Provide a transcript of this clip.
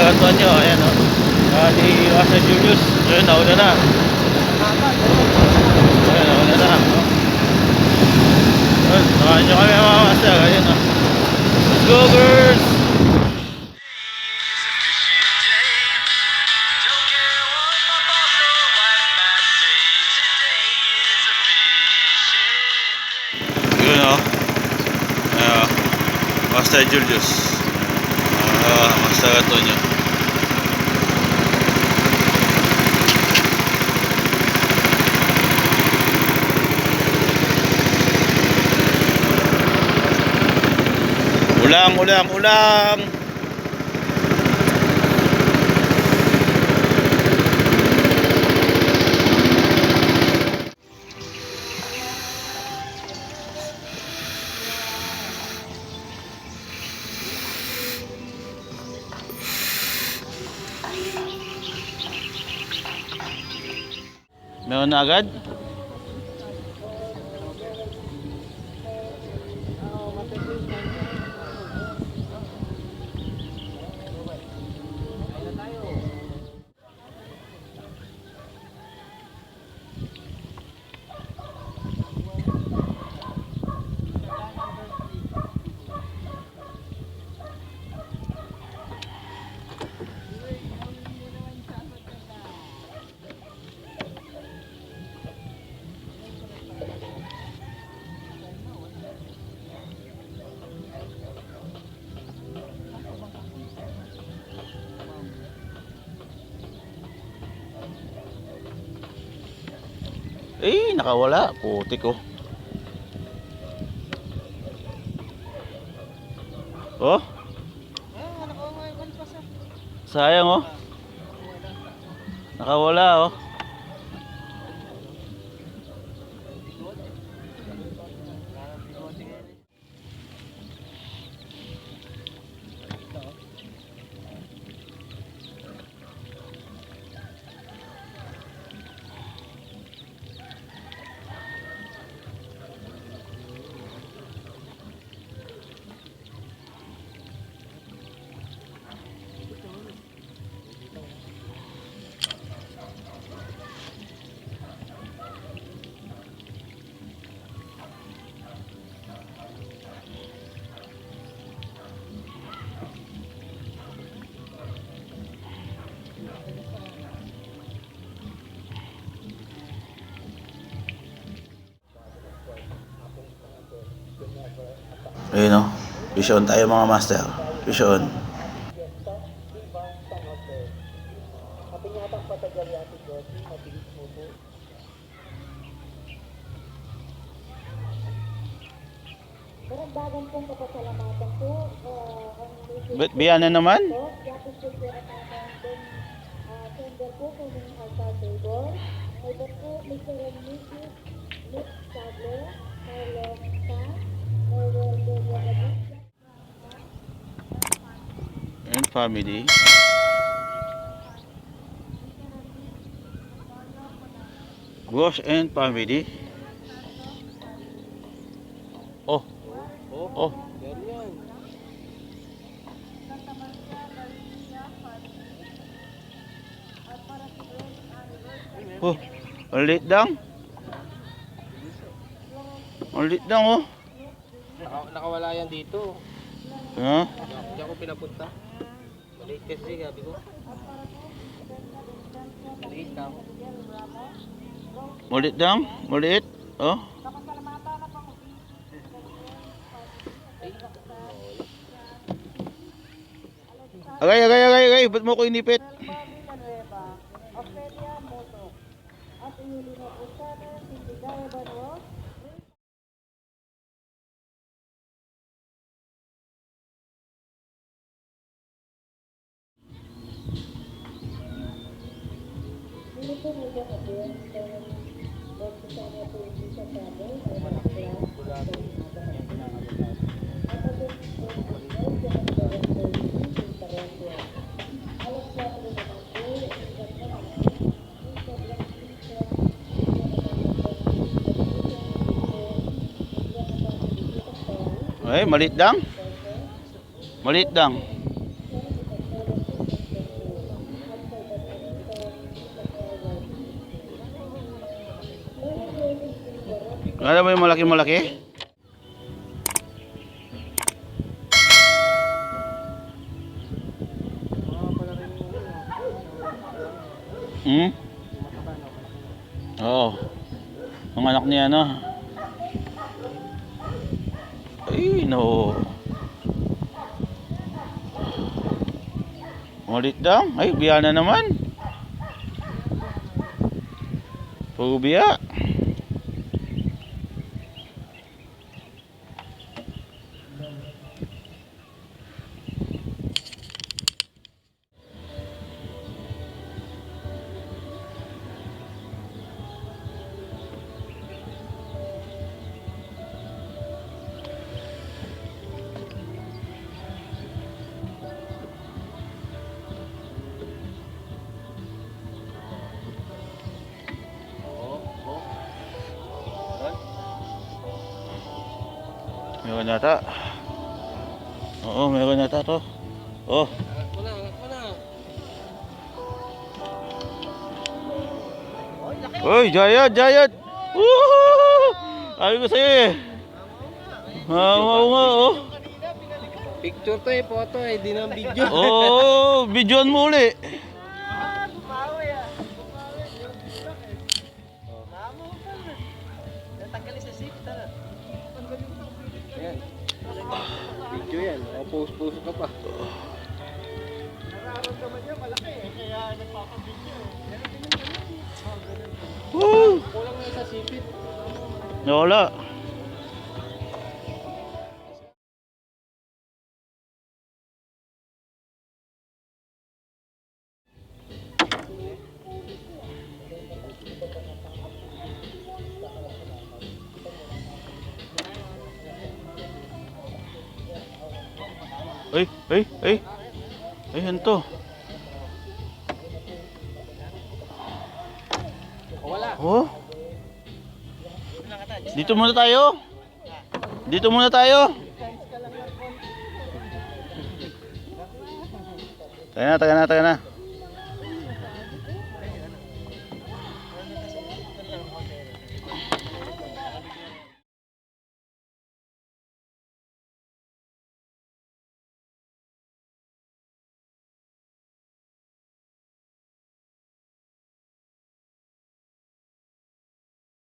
Antonio, ayan o. Di Master Julius. Ayun, nauna na. Ayun, nauna na. Ayun, samahan nyo kami mga master. Ayun o. Let's go girls! Yun o. Ayun o. Master Julius. Master Antonio. Ulang. Meron na agad? Nakawala. Putik oh. Oh? Sayang oh. Nakawala oh. Ayun o. Fish on tayo mga master. Fish on. Biyan na naman. And family. Gosh and family. Oh. Oh, ulit lang. Oh. Nakawala yan dito. Ha? Hindi ako pinapunta. Maliit kasi gabi ko. Maliit lang. Maliit. Oh. Agay. Ba't mo ko inipit? Ay, maliit lang. Ano ba yung malaki-malaki? Hmm? Oo. Ang anak niya no. Ay, no. Ulit daw. Ay, biya na naman. Pubiya. Meron nata. Oo, meron nata to. Oh. Angat mo na, angat mo na. Uy, Jayat, Jayat. Woohoo! Ay ko sa'yo eh. Oo nga, oh. Picture to eh, photo eh, di na video. Oo, videoan mo uli. Ayan. Video yan. O, post ka pa. Woo! Kulang na sa sipit. Wala. Ay, hanto. Wala. Oh. Dito muna tayo. Dito muna tayo. Tayo na.